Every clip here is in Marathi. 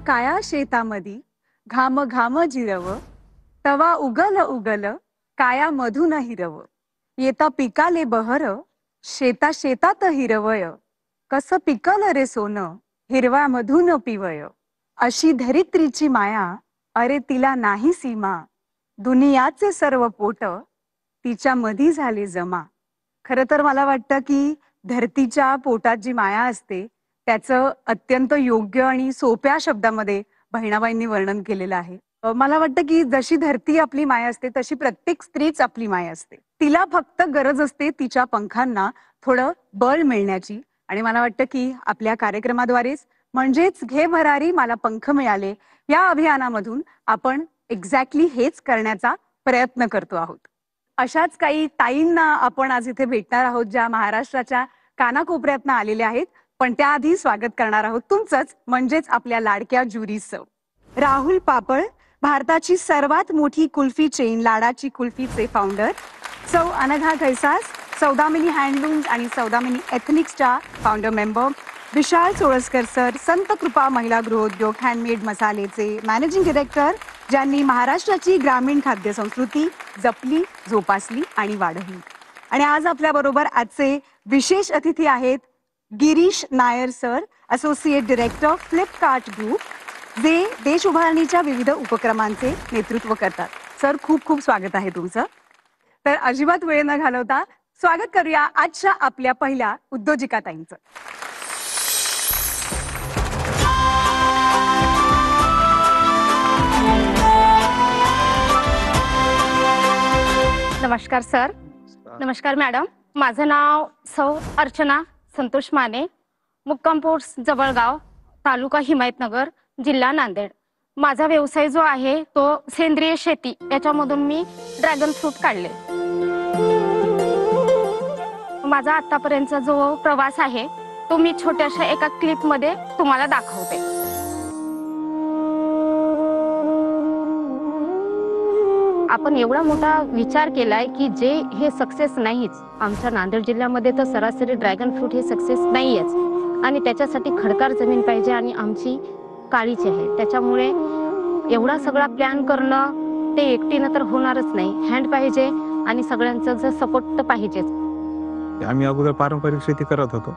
काया शेतामधी घाम घाम जिरव, तवा उगल उगल काया मधुन हिरव. येता पिकाले बहर, शेता शेतात हिरवय. कस पिकल रे सोन, हिरवा मधुन पिवय. अशी धरित्रीची माया, अरे तिला नाही सीमा. दुनियाचे सर्व पोट तिच्या मधी झाले जमा. खरं तर मला वाटतं की धरतीच्या पोटात जी माया असते त्याचं अत्यंत योग्य आणि सोप्या शब्दामध्ये बहिणाबाईंनी वर्णन केलेलं आहे. मला वाटतं की जशी धरती आपली माया असते तशी प्रत्येक स्त्रीच आपली माया असते. तिला फक्त गरज असते तिच्या पंखांना थोडं बळ मिळण्याची. आणि मला वाटतं की आपल्या कार्यक्रमाद्वारेच म्हणजेच घे भरारी मला पंख मिळाले या अभियानामधून आपण एक्झॅक्टली हेच करण्याचा प्रयत्न करतो आहोत. अशाच काही ताईंना आपण आज इथे भेटणार आहोत ज्या महाराष्ट्राच्या कानाकोपऱ्यातनं आलेल्या आहेत. पण त्याआधी स्वागत करणार आहोत तुमचंच म्हणजेच आपल्या लाडक्या ज्युरीचं. राहुल पापळ, भारताची सर्वात मोठी कुल्फी चेन लाडाची कुल्फीचे फाउंडर. सौ अनघा कैसास, सौदामिनी हँडलूम्स आणि सौदामिनी एथनिक्सच्या फाउंडर मेंबर. विशाल सोळसकर सर, संत कृपा महिला गृहोद्योग हँडमेड मसालेचे मॅनेजिंग डायरेक्टर, ज्यांनी महाराष्ट्राची ग्रामीण खाद्य संस्कृती जपली, जोपासली आणि वाढवली. आणि आज आपल्या बरोबर आजचे विशेष अतिथी आहेत Girish Nair sir, associate director Flipkart group, जे देश उभारणीच्या विविध उपक्रमांचे नेतृत्व करतात. सर, खूप खूप स्वागत आहे तुमचं. तर अजिबात वेळ न घालवता स्वागत करूया आजच्या आपल्या पहिल्या उद्योजिका ताईंचं. नमस्कार सर. नमस्कार मॅडम. माझं नाव सौ अर्चना संतोष माने, मुक्काम पोस्ट जवळगाव, तालुका हिमायतनगर, जिल्हा नांदेड. माझा व्यवसाय जो आहे तो सेंद्रिय शेती, याच्यामधून मी ड्रॅगन फ्रूट काढले. माझा आतापर्यंतचा जो प्रवास आहे तो मी छोट्याशा एका क्लिप मध्ये तुम्हाला दाखवते. आपण एवढा मोठा विचार केलाय की जे हे सक्सेस नाहीच. आमच्या नांदेड जिल्ह्यामध्ये तर सरासरी ड्रॅगन फ्रूट हे सक्सेस नाहीयेच आणि त्याच्यासाठी खडकार जमीन पाहिजे आणि आमची काळीची आहे. त्याच्यामुळे एवढा सगळा प्लॅन करणं ते एकटीनं तर होणारच नाही. हँड पाहिजे आणि सगळ्यांचा जर सपोर्ट तर पाहिजेच. आम्ही अगोदर पारंपरिक शेती करत होतो.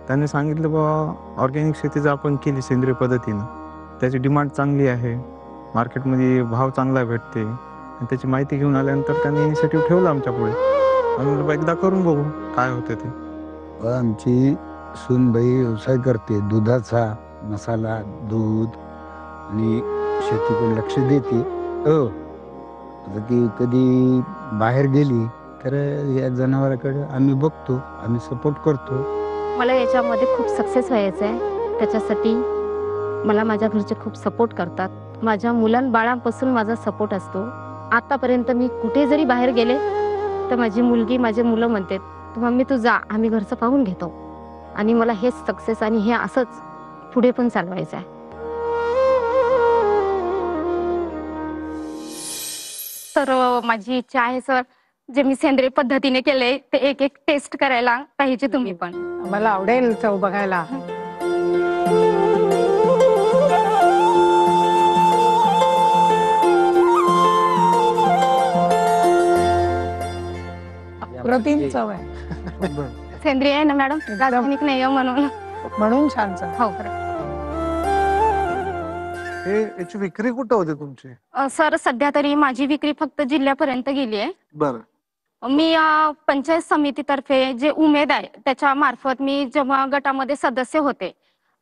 त्यांनी सांगितलं बाबा ऑर्गॅनिक शेती जर आपण केली सेंद्रिय पद्धतीनं त्याची डिमांड चांगली आहे, मार्केटमध्ये भाव चांगला भेटते. त्याची माहिती घेऊन आल्यानंतर त्यांनी इनिशिएटिव्ह ठेवला आमच्या पुढे. आम्ही एकदा करून बघू काय होते ते. आमची सूनबाई व्यवसाय करते दुधाचा, मसाला, दूध आणि शेतीकडे लक्ष देते. हो, आता ती कधी बाहेर गेली तर या जनावरांकडे आम्ही बघतो, आम्ही सपोर्ट करतो. मला याच्यामध्ये खूप सक्सेस व्हायचं आहे. त्याच्यासाठी मला माझ्या घरचे खूप सपोर्ट करतात. माझ्या मुलांबाळांपासून माझा सपोर्ट असतो. आतापर्यंत मी कुठे जरी बाहेर गेले तर माझी मुलगी, माझे मुलं म्हणते मम्मी तू जा, आम्ही घरचं पाहून घेतो. आणि मला हेच सक्सेस आणि हे असंच पुढे पण चालवायचं आहे. तर माझी इच्छा आहे सर, जे मी सेंद्रिय पद्धतीने केले ते एक एक टेस्ट करायला पाहिजे तुम्ही पण. मला आवडेल चव बघायला. अप्रतिम चव आहे. सेंद्रिय आहे ना मॅडम, रासायनिक नाही म्हणून म्हणून छान चव. हो. हे याची विक्री कुठं होते तुमची? सर सध्या तरी माझी विक्री फक्त जिल्ह्यापर्यंत गेली आहे. बरं. मी पंचायत समितीतर्फे जे उमेद आहे त्याच्या मार्फत मी जेव्हा गटामध्ये सदस्य होते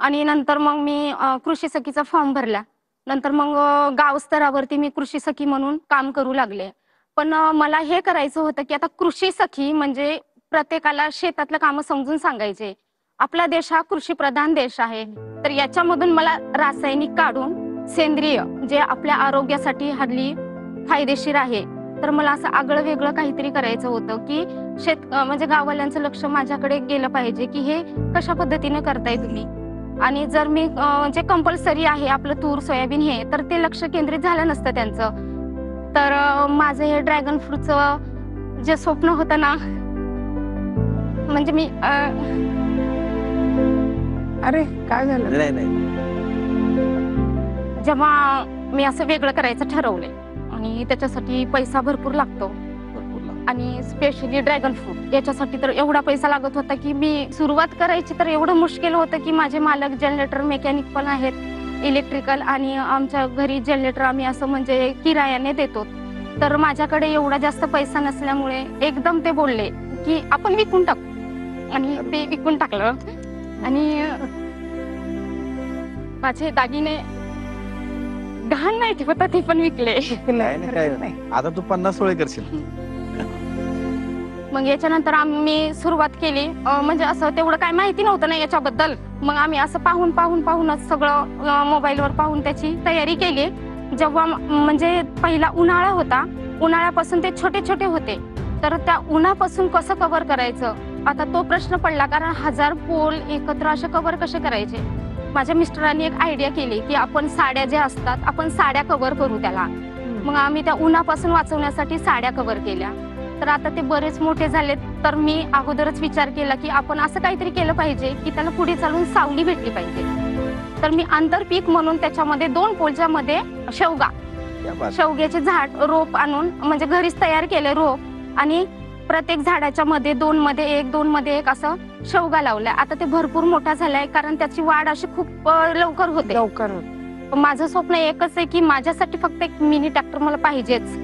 आणि नंतर मग मी कृषी सखीचा फॉर्म भरला. नंतर मग गाव स्तरावरती मी कृषी सखी म्हणून काम करू लागले. पण मला हे करायचं होतं की आता कृषी सखी म्हणजे प्रत्येकाला शेतातलं काम समजून सांगायचे. आपला देश हा कृषी प्रधान देश आहे, तर याच्यामधून मला रासायनिक काढून सेंद्रिय जे आपल्या आरोग्यासाठी हल्ली फायदेशीर आहे, तर मला असं आगळं वेगळं काहीतरी करायचं होतं की म्हणजे गाववाल्यांचं लक्ष माझ्याकडे गेलं पाहिजे की हे कशा पद्धतीने करताय तुम्ही. आणि जर मी जे कंपल्सरी आहे आपलं तूर सोयाबीन हे, तर ते लक्ष केंद्रित झालं नसतं त्यांचं. तर माझं हे ड्रॅगन फ्रूटचं जे स्वप्न होतं ना, म्हणजे मी अरे काय झालं? नाही. जेव्हा मी असं वेगळं करायचं ठरवलंय आणि त्याच्यासाठी पैसा भरपूर लागतो आणि स्पेशली ड्रॅगन फ्रूट याच्यासाठी तर एवढा पैसा लागत होता की मी सुरुवात करायची तर एवढं मुश्किल होतं की माझे मालक जनरेटर मेकॅनिक पण आहेत इलेक्ट्रिकल आणि आमच्या घरी जनरेटर आम्ही असं म्हणजे किरायाने देतो. तर माझ्याकडे एवढा जास्त पैसा नसल्यामुळे एकदम ते बोलले की आपण विकून टाकू आणि ते विकून टाकलं आणि माझे दागिने गहाण नाही ठेवत ते पण विकले. आता तू 50 सोळे करशील. मग याच्यानंतर आम्ही सुरुवात केली म्हणजे असं तेवढं काय माहिती नव्हतं ना याच्याबद्दल. मग आम्ही असं पाहूनच सगळं मोबाईलवर पाहून त्याची तयारी केली. जेव्हा म्हणजे पहिला उन्हाळा होता, उन्हाळ्यापासून ते छोटे छोटे होते, तर त्या उन्हापासून कसं कव्हर करायचं आता तो प्रश्न पडला. कारण 1000 पोल एकत्र असे कव्हर कसे करायचे. माझ्या मिस्टरांनी एक आयडिया केली की आपण साड्या ज्या असतात आपण साड्या कव्हर करू त्याला. मग आम्ही त्या उन्हापासून वाचवण्यासाठी साड्या कव्हर केल्या. तर आता ते बरेच मोठे झालेत तर मी अगोदरच विचार केला की आपण असं काहीतरी केलं पाहिजे की त्याला पुढे चालून सावली भेटली पाहिजे. तर मी आंतरपीक म्हणून त्याच्यामध्ये 2 पोलच्या मध्ये शेवग्याचे झाड रोप आणून म्हणजे घरीच तयार केले रोप आणि प्रत्येक झाडाच्या मध्ये 2 मध्ये 1 2 मध्ये 1 असं शेवगा लावलाय. आता ते भरपूर मोठा झालाय कारण त्याची वाढ अशी खूप लवकर होते. माझं स्वप्न एकच आहे की माझ्यासाठी फक्त एक मिनी ट्रॅक्टर मला पाहिजेच.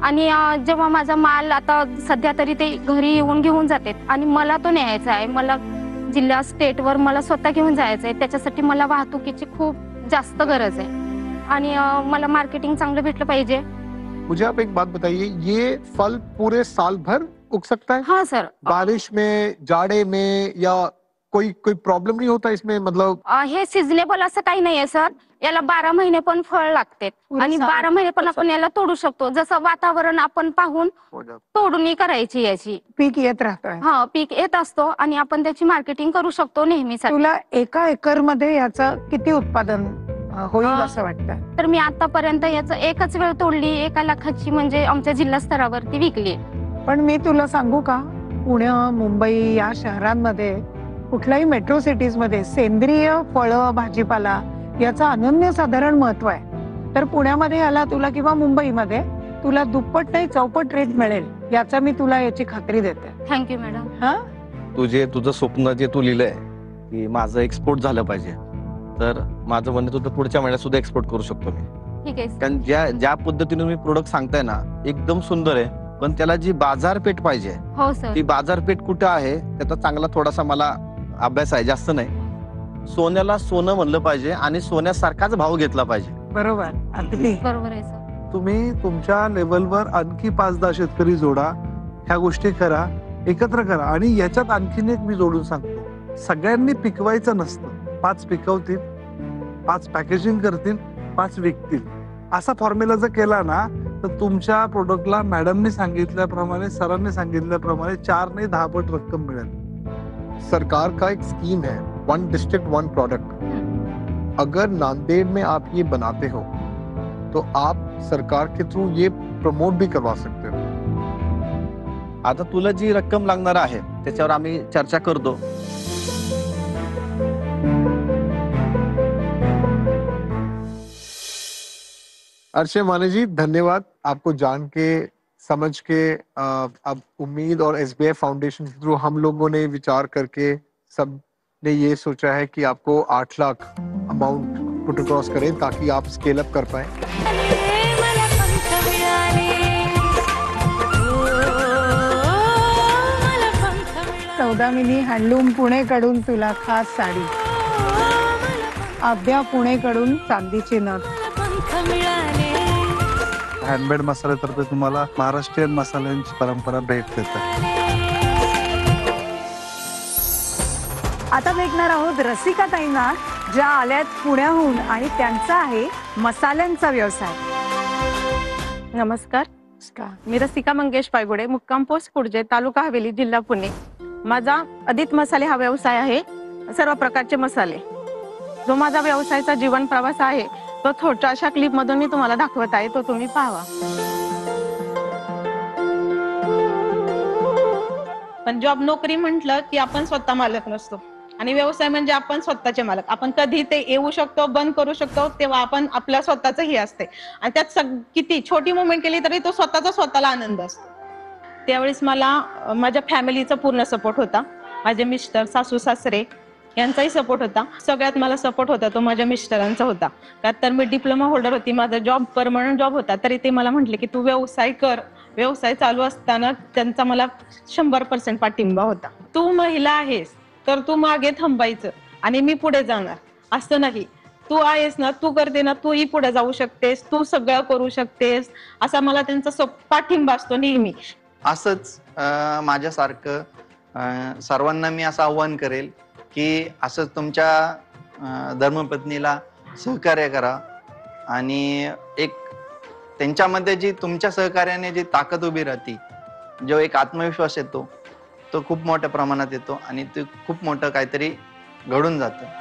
आणि जेव्हा माझा माल आता सध्या तरी ते घरी येऊन घेऊन जाते आणि मला तो न्यायचा आहे. मला जिल्हा स्टेटवर मला स्वतः घेऊन जायचं आहे. त्याच्यासाठी मला वाहतुकीची खूप जास्त गरज आहे आणि मला मार्केटिंग चांगलं भेटलं पाहिजे. मुझे आप एक बात बताइए, ये फल पूरे साल भर उग सकता है? हाँ सर. बारिश में, जाड़े में या कोई प्रॉब्लम नहीं होता इसमें? मतलब हे सिजनेबल असं काही नाहीये सर. याला 12 महिने पण फळ लागते आणि 12 महिने पण आपण याला तोडू शकतो. जसं वातावरण आपण पाहून तोडणी करायची याची. पीक येत राहतोय. हा पीक येत असतो आणि आपण त्याची मार्केटिंग करू शकतो नेहमीसाठी. तुला एका एकर मध्ये याचं किती उत्पादन होईल असं वाटतं? तर मी आतापर्यंत याचं एकच वेळ तोडली 1 लाखाची म्हणजे आमच्या जिल्हा स्तरावरती विकली. पण मी तुला सांगू का, पुणे मुंबई या शहरांमध्ये कुठल्याही मेट्रो सिटीज मध्ये सेंद्रिय फळं भाजीपाला याचं अनन्यसाधारण महत्व आहे. तर पुण्यामध्ये याला तुला किंवा मुंबईमध्ये तुला दुप्पट नाही चौपट रेट मिळेल याचा मी तुला याची खात्री देते. Thank you madam. हा तुझं स्वप्न जे तू लिहिलंय की माझं एक्सपोर्ट झालं पाहिजे, तर माझं म्हणणं तुझं पुढच्या महिन्यात सुद्धा एक्सपोर्ट करू शकतो मी. ठीक आहे. कारण ज्या पद्धतीने मी प्रोडक्ट सांगताय ना एकदम सुंदर आहे, पण त्याला जी बाजारपेठ पाहिजे हो सर. ती बाजारपेठ कुठे आहे त्याचा चांगला थोडासा मला अभ्यास आहे, जास्त नाही. सोन्याला सोनं म्हणलं पाहिजे आणि सोन्यासारखाच भाव घेतला पाहिजे. बरोबर, अगदी बरोबर आहे सर. तुम्ही तुमच्या लेवलवर आणखी 5-10 शेतकरी जोडा, ह्या गोष्टी करा, एकत्र करा. आणि याच्यात आणखीन एक मी जोडून सांगतो, सगळ्यांनी पिकवायचं नसतं. 5 पिकवतील, 5 पॅकेजिंग करतील, 5 विकतील, असा फॉर्म्युला जर केला ना तर तुमच्या प्रोडक्टला मॅडमने सांगितल्याप्रमाणे, सरांनी सांगितल्याप्रमाणे 4 नाही 10 पट रक्कम मिळेल. सरकार का एक स्कीम है, 1 डिस्ट्रिक्ट 1 प्रोडक्ट. अगर नांदेड़ में आप ये बनाते हो तो आप सरकार के थ्रू ये प्रमोट भी करवा सकते हो. आता तुला जी रक्कम लागणार आहे त्याच्यावर आम्ही चर्चा करतो. अर्शे माने जी, धन्यवाद. आपको जान के, समझ के, अब उम्मीद और SBI फाउंडेशन के थ्रू हम लोगों ने विचार करके सब ने ये सोचा है कि आपको 8 लाख अमाउंट पुट अक्रॉस करें ताकि आप स्केल अप कर पाए. सौदामिनी हँडलूम पुणेकडून तुला खास साडी, आद्या पुणेकडून चांदीची नथ. हँडमेड मसाल्यातर्फे तुम्हाला महाराष्ट्रीयन मसाल्यांची परंपरा भेट देतात. आता भेटणार आहोत रसिकाताईंना, ज्या आल्यात पुण्याहून आणि त्यांचा आहे मसाल्यांचा व्यवसाय. नमस्कार. मी रसिका मंगेश पायगुडे, मुक्काम पोस्ट कुडजे, तालुका हवेली, जिल्हा पुणे. माझा अदित मसाले हा व्यवसाय आहे. सर्व प्रकारचे मसाले. जो माझा व्यवसायाचा जीवन प्रवास आहे तो छोट्याशा क्लिप मधून मी तुम्हाला दाखवत आहे, तो तुम्ही पाहावा. पण जॉब नोकरी म्हटलं की आपण स्वतः मालक नसतो. आणि व्यवसाय म्हणजे आपण स्वतःचे मालक. आपण कधी ते येऊ शकतो, बंद करू शकतो, तेव्हा आपण आपल्या स्वतःचं हे असते. आणि त्यात किती छोटी मुवमेंट केली तरी तो स्वतःला आनंद असतो. त्यावेळेस मला माझ्या फॅमिलीचा पूर्ण सपोर्ट होता. माझे मिस्टर, सासू सासरे यांचाही सपोर्ट होता. सगळ्यात मला सपोर्ट होता तो माझ्या मिस्टरांचा होता. का तर मी डिप्लोमा होल्डर होती, माझा जॉब परमनंट जॉब होता, तरी ते मला म्हटले की तू व्यवसाय कर. व्यवसाय चालू असताना त्यांचा मला 100% पाठिंबा होता. तू महिला आहेस तर तू मागे थांबायचं आणि मी पुढे जाणार असं नाही. तू आहेस ना, तू करते ना, तूही पुढे जाऊ शकतेस, तू सगळं करू शकतेस, असा मला त्यांचा पाठिंबा असतो नेहमी. असंच माझ्यासारखं सर्वांना मी असं आव्हान करेल की असंच तुमच्या धर्मपत्नीला सहकार्य करा आणि एक त्यांच्यामध्ये जी तुमच्या सहकार्याने जी ताकद उभी राहते, जो एक आत्मविश्वास येतो, तो खूप मोठ्या प्रमाणात येतो आणि ते खूप मोठं काहीतरी घडून जातं.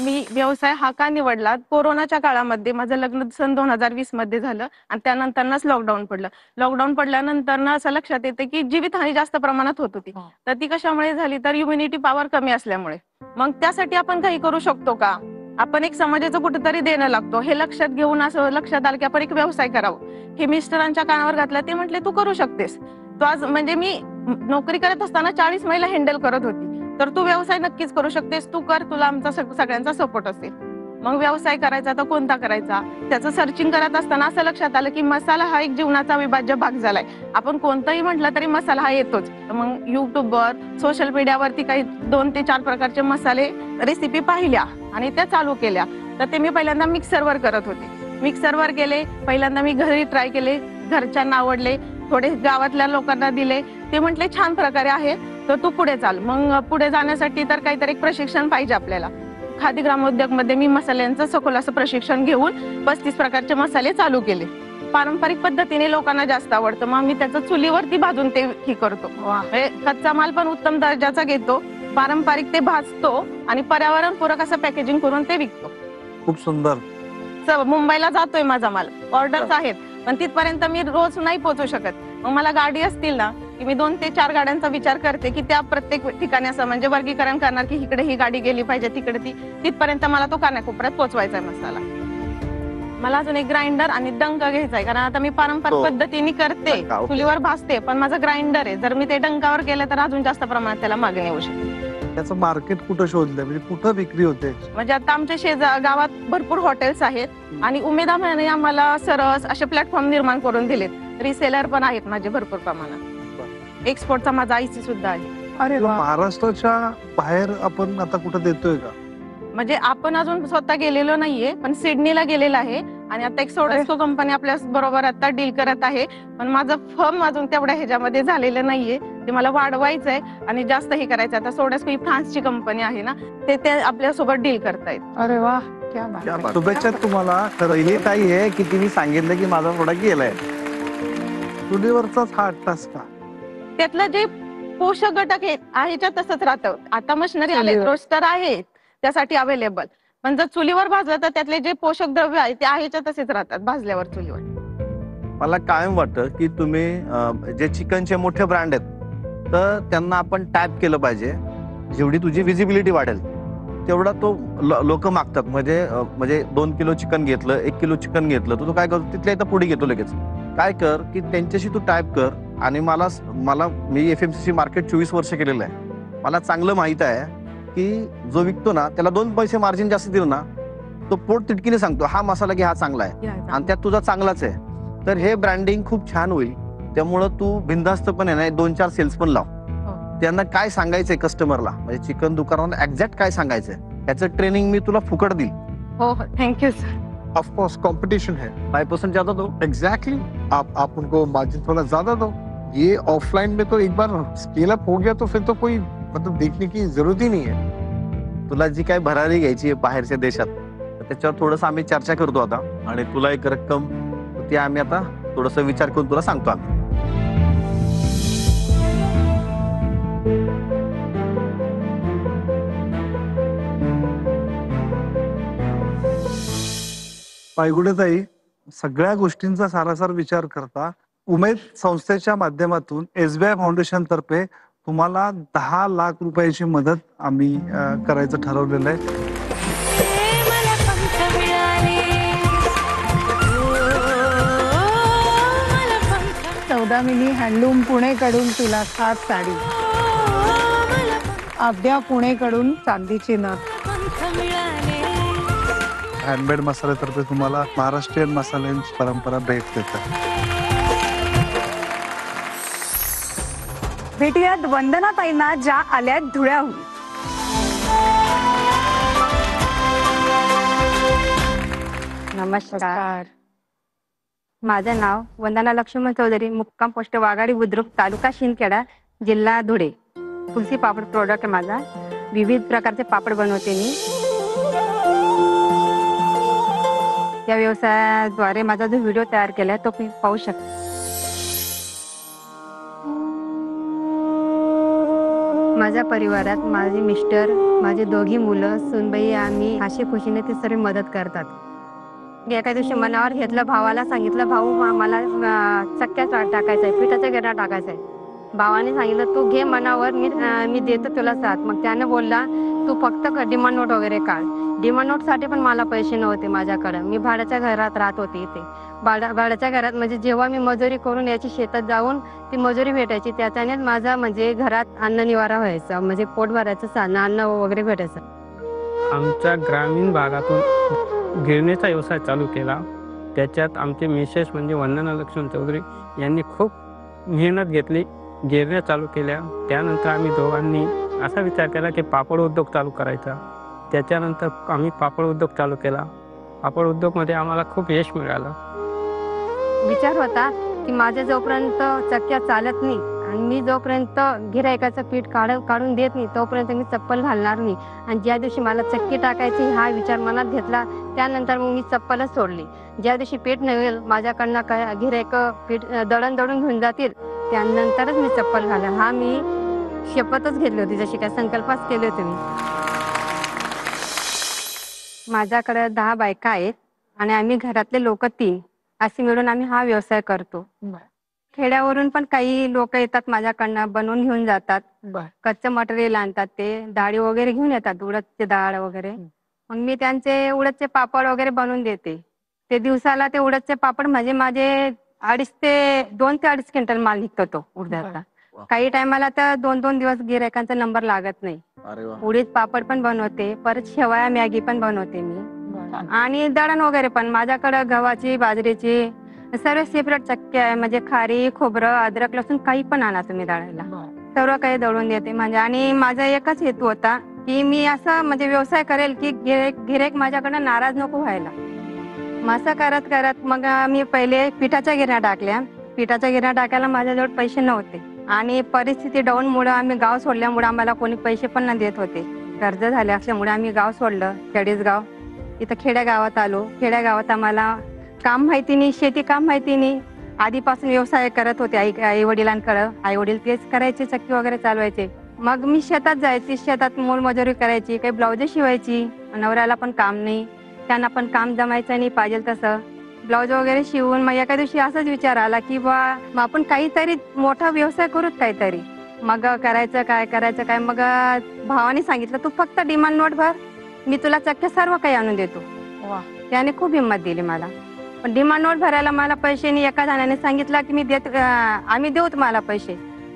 मी व्यवसाय हा का निवडला? कोरोनाच्या काळामध्ये माझं लग्न सन 2020 मध्ये झालं आणि त्यानंतरच लॉकडाऊन पडलं. लॉकडाऊन पडल्यानंतर असं लक्षात येतं की जीवितहानी जास्त प्रमाणात होत होती. तर ती कशामुळे झाली? तर इम्युनिटी पॉवर कमी असल्यामुळे. मग त्यासाठी आपण काही करू शकतो का? आपण एक समाजाचं कुठेतरी देणं लागतो हे लक्षात घेऊन असं लक्षात आलं की आपण एक व्यवसाय करावं. हे मिस्टरांच्या कानावर घातलं. ते म्हटले तू करू शकतेस. तो आज म्हणजे मी नोकरी करत असताना 40 महिला हँडल करत होती. तर तू व्यवसाय नक्कीच करू शकतेस, तू कर, तुला आमचा सगळ्यांचा सपोर्ट असेल. मग व्यवसाय करायचा तर कोणता करायचा? त्याचं सर्चिंग करत असताना असं लक्षात आलं की मसाला हा एक जीवनाचा अविभाज्य भाग झालाय. आपण कोणताही म्हटलं तरी मसाला हा येतोच. मग युट्यूबवर, सोशल मीडियावरती काही 2 ते 4 प्रकारचे मसाले रेसिपी पाहिल्या आणि त्या चालू केल्या. तर ते मी पहिल्यांदा मिक्सरवर करत होते. मिक्सरवर केले, पहिल्यांदा मी घरी ट्राय केले, घरच्यांना आवडले, थोडे गावातल्या लोकांना दिले. ते म्हटले छान प्रकारे आहे तर तू पुढे चाल. मग पुढे जाण्यासाठी तर काहीतरी एक प्रशिक्षण पाहिजे आपल्याला. खादी ग्रामोद्योग मध्ये मी मसाल्यांचं सखोल असं प्रशिक्षण घेऊन 35 प्रकारचे मसाले चालू केले. पारंपरिक पद्धतीने लोकांना जास्त आवडतं, मग मी त्याचं चुलीवरती भाजून ते ही करतो. कच्चा माल पण उत्तम दर्जाचा घेतो, पारंपरिक ते भाजतो आणि पर्यावरणपूरक असं पॅकेजिंग करून ते विकतो. खूप सुंदर. मुंबईला जातोय माझा माल, ऑर्डर्स आहेत, पण तिथपर्यंत मी रोज नाही पोहोचू शकत. मग मला गाडी असतील ना की मी 2 ते 4 गाड्यांचा विचार करते की त्या प्रत्येक ठिकाणी असं म्हणजे वर्गीकरण करणार की इकडे ही गाडी गेली पाहिजे, तिकडे ती, तिथपर्यंत मला तो कानाकोपऱ्यात पोहोचवायचा आहे मसाला. मला अजून एक ग्राइंडर आणि डंक घ्यायचा आहे, कारण आता मी पारंपरिक पद्धतीने करते, चुलीवर भाजते, पण माझं ग्राइंडर आहे. जर मी ते डंकावर केलं तर अजून जास्त प्रमाणात त्याला मागणी होऊ शकते. त्याचं मार्केट कुठं शोधलं, म्हणजे कुठं विक्री होते? म्हणजे आता आमच्या गावात भरपूर हॉटेल्स आहेत आणि उमेदा म्हणे आम्हाला सरस असे प्लॅटफॉर्म निर्माण करून दिलेत. रिसेलर पण आहेत माझे भरपूर प्रमाणात. एक्सपोर्टचा माझा आयसी सुद्धा आहे. अरे वा. महाराष्ट्राच्या बाहेर आपण आता कुठं देतोय का? म्हणजे आपण अजून स्वतः गेलेलो नाहीये, पण सिडनीला गेलेला आहे आणि आता एक सोडेस्को कंपनी आपल्या बरोबर आता डील करत आहे. पण माझं फर्म अजून तेवढ्या ह्याच्यामध्ये झालेलं नाहीये, ते मला वाढवायचंय आणि जास्त हे करायचं. आता सोडेस्को ही फ्रान्सची कंपनी आहे ना, ते आपल्यासोबत डील करतायत. अरे वा, क्या बात आहे. शुभेच्छा तुम्हाला. हे काही आहे की तिने सांगितलं की माझा प्रोडक्ट गेलाय. चुलीवरचाच हा अट्टास का? त्यातलं जे पोषक घटक आहे तसंच राहतं. आता मशिनरी आले, रोस्टर आहेत त्यासाठी अवेलेबल, पण जर चुलीवर भाजलं तर त्यातले जे पोषक द्रव्य आहे ते आहेच्या तसेच राहतात भाजल्यावर चुलीवर. मला कायम वाटतं की तुम्ही जे चिकनचे मोठे ब्रँड आहेत तर त्यांना आपण टॅप केलं पाहिजे. जेवढी तुझी विजिबिलिटी वाढेल तेवढा तो लोक मागतात. म्हणजे 2 किलो चिकन घेतलं, 1 किलो चिकन घेतलं, तर तू काय करतो तिथल्या इथं पुढे घेतो लगेच. काय कर की त्यांच्याशी तू टाईप कर. आणि मी FMCG मार्केट 24 वर्ष केलेलं आहे. मला चांगलं माहित आहे की जो विकतो ना त्याला 2 पैसे मार्जिन जास्त दिलं ना, तो पोट तिटकीने सांगतो हा मसाला घे, हा चांगला आहे आणि त्यात तुझा चांगलाच आहे. तर हे ब्रँडिंग खूप छान होईल. त्यामुळं तू बिनधास्तपणे नाही 2-4 सेल्स पण लाव. त्यांना काय सांगायचंय कस्टमरला, म्हणजे चिकन दुकानावर एक्झॅक्ट काय सांगायचंय त्याचं ट्रेनिंग मी तुला फुकट देईल. हो हो, thank you sir. Of course competition है, 5% ज्यादा दो. एग्जैक्टली. आप उनको मार्जिन थोड़ा ज्यादा दो. ये ऑफलाइन में तो एक बार स्केल अप हो गया तो फिर तो कोई मतलब देखने की जरूरत ही नहीं है. तुला जी काय भरारी घ्यायची आहे बाहेरच्या देशात तर त्याच्यावर थोडंसं आम्ही चर्चा करतो आता. आणि तुला एक रक्कम ती आम्ही आता थोडंसं विचार करून तुला सांगतो आम्ही. पायगुडेताई, सगळ्या गोष्टींचा सारासार विचार करता उमेद संस्थेच्या माध्यमातून SBI फाउंडेशन तर्फे तुम्हाला 10 लाख रुपयाची मदत आम्ही करायचं ठरवलेलं आहे. सौदामिनी हँडलूम पुणेकडून तुला 7 साडी, आद्या पुणेकडून चांदीची नथ. हँडमेड मसाल्यातर्फे तुम्हाला महाराष्ट्रीयन मसाल्यांची परंपरा भेट देतात. भेटूयात वंदना ताईंना ज्या आल्यात धुळ्याहून. नमस्कार. माझं नाव वंदना लक्ष्मण चौधरी, मुक्काम पोस्ट वाघाडी बुद्रुक, तालुका शिंदखेडा, जिल्हा धुळे. तुलसी पापड प्रोडक्ट आहे माझा. विविध प्रकारचे पापड बनवते मी. या व्यवसायाद्वारे माझा जो व्हिडिओ तयार केलाय तो तुम्ही पाहू शकता. माझ्या परिवारात माझे मिस्टर, माझे दोघी मुलं, सुनबाई, आम्ही हसी खुशीने ते सर्व मदत करतात. एका दिवशी मनावर घेतलं, भावाला सांगितलं, भाऊ मला चक्क्या टाकायचा आहे, पिठाचा गिरणा टाकायचा आहे. भावाने सांगितलं तू घे मनावर, मी देतो तुला साथ. मग त्याने बोलला तू फक्त डिमांड नोट वगैरे काढ. डिमांड नोट साठी पण मला पैसे नव्हते माझ्याकडे. मी भाड्याच्या घरात राहत होते इथे. भाड्याच्या घरात म्हणजे जेव्हा मी मजुरी करून याची शेतात जाऊन ती मजुरी भेटायची, त्याच्यानेच माझा म्हणजे घरात अन्न निवारा व्हायचा, म्हणजे पोट भरायचं, साधन अन्न वगैरे भेटायचं. आमच्या ग्रामीण भागातून गिरणीचा व्यवसाय चालू केला. त्याच्यात आमचे मिसेस म्हणजे वंदना लक्ष्मण चौधरी यांनी खूप मेहनत घेतली, गिरण्या चालू केल्या. त्यानंतर आम्ही दोघांनी असा विचार केला की पापड उद्योग चालू करायचा. त्याच्यानंतर आम्ही पापड उद्योग चालू केला. पापड उद्योगमध्ये आम्हाला खूप यश मिळालं. विचार होता की माझ्या जोपर्यंत चक्क्या चालत नाही आणि मी जोपर्यंत गिऱ्हाईकाचं पीठ काढून देत नाही तोपर्यंत मी चप्पल घालणार नाही. आणि ज्या दिवशी मला चक्की टाकायची हा विचार मनात घेतला, त्यानंतर मग मी चप्पलच सोडली. ज्या दिवशी पीठ नव्हेल माझ्याकडनं काय गिऱ्हाईक पीठ दळण घेऊन जातील त्यानंतरच मी चप्पल घालेन, हा मी शपथच घेतली होती, जशी काय संकल्पच केले होते मी. माझ्याकडे 10 बायका आहेत आणि आम्ही घरातले लोक 3 असे मिळून आम्ही हा व्यवसाय करतो. खेड्यावरून पण काही लोक येतात माझ्याकडनं, बनवून घेऊन जातात. कच्चं मटेरियल आणतात, ते डाळी वगैरे घेऊन येतात, उडदचे डाळ वगैरे. मग मी त्यांचे उडदचे पापड वगैरे बनवून देते. ते दिवसाला ते उडदचे पापड म्हणजे माझे 2 ते 2.5 क्विंटल माल निघतो तो उडदाचा. काही टायमाला तर 2-2 दिवस गिऱ्हाईकांचा नंबर लागत नाही. उडीद पापड पण बनवते, परत शेवया मॅगी पण बनवते मी. आणि दळण वगैरे पण माझ्याकडे गव्हाची, बाजरीची सर्व सेपरेट चक्की आहे. म्हणजे खारी, खोबरं, अद्रक, लसूण काही पण आणा तुम्ही दळायला, सर्व काही दळून देते म्हणजे. आणि माझा एकच हेतू होता की मी असं म्हणजे व्यवसाय करेल की गिऱ्हाईक माझ्याकडे नाराज नको व्हायला. मग असं करत करत मग मी पहिले पिठाच्या गिरण्या टाकल्या. पिठाच्या गिरण्या टाकायला माझ्याजवळ पैसे नव्हते आणि परिस्थिती डाऊनमुळे आम्ही गाव सोडल्यामुळे आम्हाला कोणी पैसे पण न देत होते. कर्ज झाले असल्यामुळे आम्ही गाव सोडलं, खेडेसगाव. इथं खेड्यागावात आलो. खेड्यागावात आम्हाला काम माहिती नाही, शेती काम माहिती नाही. आधीपासून व्यवसाय करत होते आई वडिलांकडं. आई वडील तेच करायचे, चक्की वगैरे चालवायचे. मग मी शेतात जायची, शेतात मोलमजुरी करायची, काही ब्लाउज शिवायची. नवऱ्याला पण काम नाही, त्यांना पण काम जमायचं नाही पाहिजे तसं. ब्लाउज वगैरे शिवून मग एका दिवशी असाच विचार आला की बा आपण काहीतरी मोठा व्यवसाय करूच काहीतरी. मग करायचं काय. मग भावाने सांगितलं तू फक्त डिमांड नोट भर, मी तुला चक्क्या सर्व काही आणून देतो. त्याने खूप हिंमत दिली मला. पण डिमांड नोट भरायला मला पैसे नाही. एका जणाने सांगितलं की आम्ही देऊ तुम्हाला पैसे,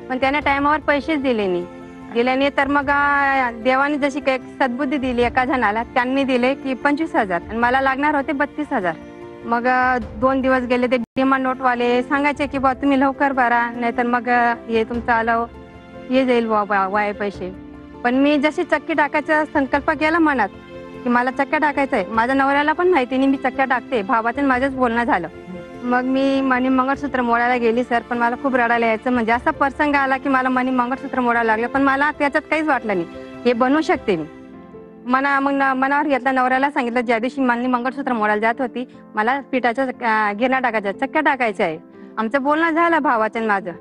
पण त्याने टायमावर पैसेच दिले नाही. तर मग देवाने जशी काही सद्बुद्धी दिली एका जणाला, त्यांनी दिले की 25,000 आणि मला लागणार होते 32,000. मग 2 दिवस गेले. ते डिमांड नोटवाले सांगायचे की बा तुम्ही लवकर भरा, नाहीतर मग हे तुमचं आलं हे जाईल वाया पैसे. पण मी जशी चक्की टाकायचा संकल्प केला मनात की मला चक्क्या टाकायचं आहे. माझ्या नवऱ्याला पण माहिती नाही मी चक्क्या टाकते, भावाचं माझंच बोलणं झालं. मग मी मणी मंगळसूत्र मोडायला गेली सर, पण मला खूप रडायला यायचं. म्हणजे असा प्रसंग आला की मला मणी मंगळसूत्र मोडायला लागलं, पण मला त्याच्यात काहीच वाटलं नाही, हे बनवू शकते मी. मग मनावर घेतला. नवऱ्याला सांगितलं ज्या दिवशी मणी मंगळसूत्र मोडायला जात होती, मला पिठाच्या गिरणा टाकायच्या, चक्क्या टाकायच्या आहे. आमचं बोलणं झालं भावाचं माझं.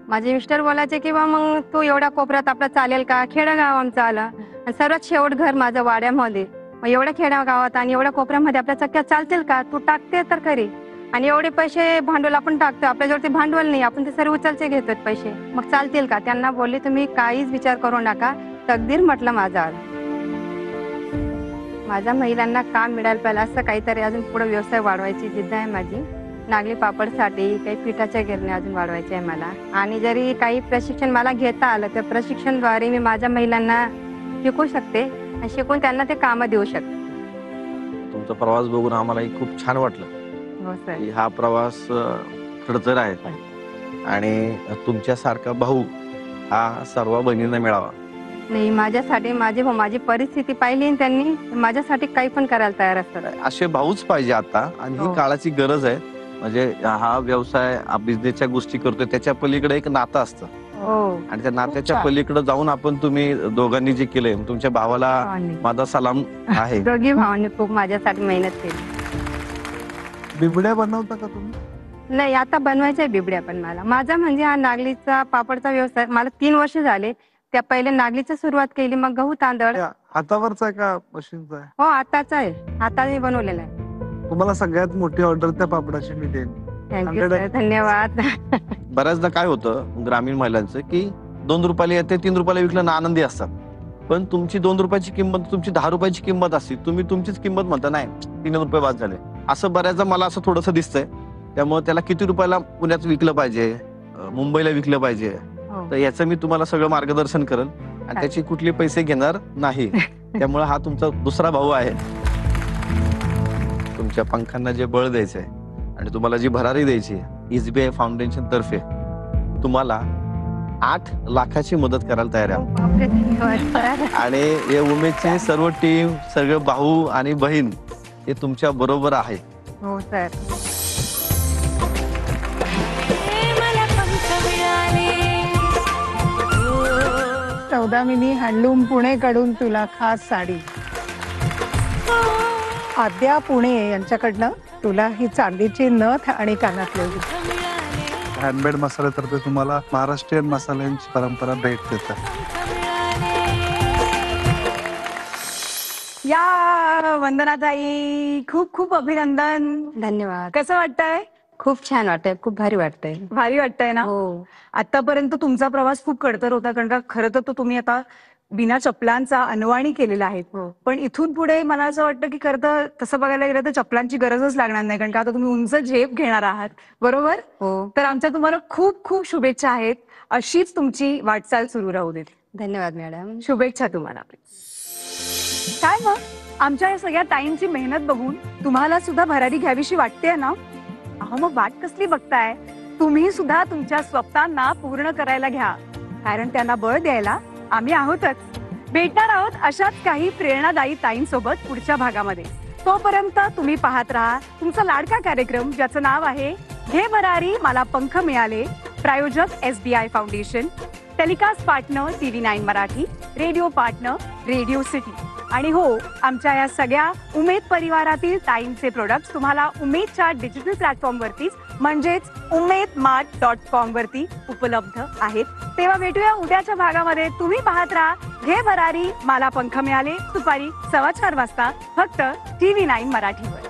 माझे मिस्टर बोलायचे की बा मग तू एवढ्या कोपऱ्यात आपलं चालेल का? खेडेगाव आमचं आलं आणि सर्वात शेवट घर माझं वाड्यामध्ये. मग एवढ्या खेड्या गावात आणि एवढ्या कोपऱ्यामध्ये आपल्या चक्क्या चालतील का? तू टाकते तर खरी. आणि एवढे पैसे भांडवल आपण टाकतो, आपल्याजवळ ते भांडवल नाही, आपण ते सर्व उचलचे घेतोय पैसे, मग चालतील का? त्यांना बोलले तुम्ही काहीच विचार करू नका, तकदीर म्हटलं माझा. माझ्या महिलांना काम मिळायला पाहिजे असं काहीतरी अजून पुढे व्यवसाय वाढवायची जिद्द आहे माझी. नागली पापडसाठी काही पिठाच्या गिरण्या अजून वाढवायच्या आहे मला. आणि जरी काही प्रशिक्षण मला घेता आलं तर प्रशिक्षणद्वारे मी माझ्या महिलांना शिकवू शकते आणि शिकून त्यांना ते कामं देऊ शकते. तुमचा प्रवास बघून आम्हालाही खूप छान वाटलं हो सर. की हा प्रवास खडतर आहे आणि तुमच्यासारखा भाऊ हा सर्व बहिणींना मिळावा. नाही, माझ्यासाठी माझी परिस्थिती पाहिली आणि त्यांनी माझ्यासाठी काही पण करायला तयार असतात. असे भाऊच पाहिजे आता आणि ही हो. काळाची गरज आहे. म्हणजे हा व्यवसाय बिझनेसच्या गोष्टी करतोय त्याच्या पलीकडे एक नातं असतं हो. आणि त्या नात्याच्या छान. पलीकडे जाऊन आपण तुम्ही दोघांनी जे केलंय तुमच्या भावाला भावांनी. माझा सलाम आहे. दोघी भावांनी खूप माझ्यासाठी मेहनत केली. बिबड्या बनवता का तुम्ही? नाही, आता बनवायच्या बिबड्या पण मला. माझा म्हणजे हा नागलीचा पापडचा व्यवसाय मला 3 वर्ष झाले. त्या पहिले नागलीची सुरुवात केली, मग गहू तांदळ. या हातावरचा आहे का मशीनचा आहे? हो, आताच आहे, हाताने बनवलेला आहे. तुम्हाला सगळ्यात मोठी ऑर्डर त्या पापडाची मी देईन. थँक्यू सर, धन्यवाद. बऱ्याचदा काय होतं ग्रामीण महिलांचं की 2 रुपयाला येते 3 रुपयाला विकलं ना आनंदी असतात. पण तुमची 2 रुपयाची किंमत तुमची 10 रुपयाची किंमत असते, तुम्ही तुमचीच किंमत म्हणता नाही 3 रुपये बाद झाले. असं बऱ्याचदा मला असं थोडंसं दिसतंय. त्यामुळे त्याला किती रुपयाला पुण्यात विकलं पाहिजे, मुंबईला विकलं पाहिजे, हो. तर याचं मी तुम्हाला सगळं मार्गदर्शन करेन आणि त्याचे कुठले पैसे घेणार नाही. त्यामुळे हा तुमचा दुसरा भाऊ आहे. तुमच्या पंखांना जे बळ द्यायचंय आणि तुम्हाला जी भरारी द्यायची SBI फाउंडेशन तर्फे तुम्हाला 8 लाखाची मदत करायला तयार आहे. बापरे, धन्यवाद सर. आणि या उमेदची सर्व टीम, सगळे भाऊ आणि बहीण हे तुमच्या बरोबर आहे. हो सर. सौदामिनी हँडलूम पुणेकडून तुला खास साडी. आद्या पुणे यांच्याकडनं तुला ही चांदीची नथ आणि कानातले. हँडमेड मसाल्यातर्फे तुम्हाला महाराष्ट्रीयन मसाल्यांची परंपरा भेट देतात. या वंदनाताई, खूप खूप अभिनंदन. धन्यवाद. कसं वाटतंय? खूप छान वाटतंय, खूप भारी वाटतंय. भारी वाटतंय ना? हो. आतापर्यंत तुमचा प्रवास खूप खडतर होता, कारण का खरं तर तो तुम्ही आता बिना चपलांचा अनवाणी केलेला आहे. हो. पण इथून पुढे मला असं वाटतं की खरं तर तसं बघायला गेलं तर चपलांची गरजच लागणार नाही, कारण का आता तुम्ही उंच झेप घेणार आहात, बरोबर? हो. तर आमच्या तुम्हाला खूप खूप शुभेच्छा आहेत. अशीच तुमची वाटचाल सुरू राहू देत. धन्यवाद मॅडम. शुभेच्छा तुम्हाला. काय मग, आमच्या या सगळ्या ताईंची मेहनत बघून तुम्हाला सुद्धा भरारी घ्यावीशी वाटते ना? अहो, मग वाट कसली बघताय? तुम्ही सुद्धा तुमच्या स्वप्नांना पूर्ण करायला घ्या, कारण त्यांना बळ द्यायला आम्ही आहोतच. भेटणार आहोत अशाच काही प्रेरणादायी ताईंसोबत पुढच्या भागामध्ये. तोपर्यंत तुम्ही पाहत राहा तुमचा लाडका कार्यक्रम, ज्याचं नाव आहे घे भरारी मला पंख मिळाले. प्रायोजक SBI foundation, telecast partner TV9 Marathi, radio partner radio city. आणि हो, आमच्या या सगळ्या उमेद परिवारातील ताईंचे प्रोडक्ट्स तुम्हाला उमेदच्या डिजिटल प्लॅटफॉर्मवरतीच म्हणजेच umedmart.com वरती उपलब्ध आहेत. तेव्हा भेटूया उद्याच्या भागामध्ये. तुम्ही पाहत राहा घे भरारी मला पंख मिळाले, दुपारी 4:15 वाजता फक्त TV9 मराठीवर.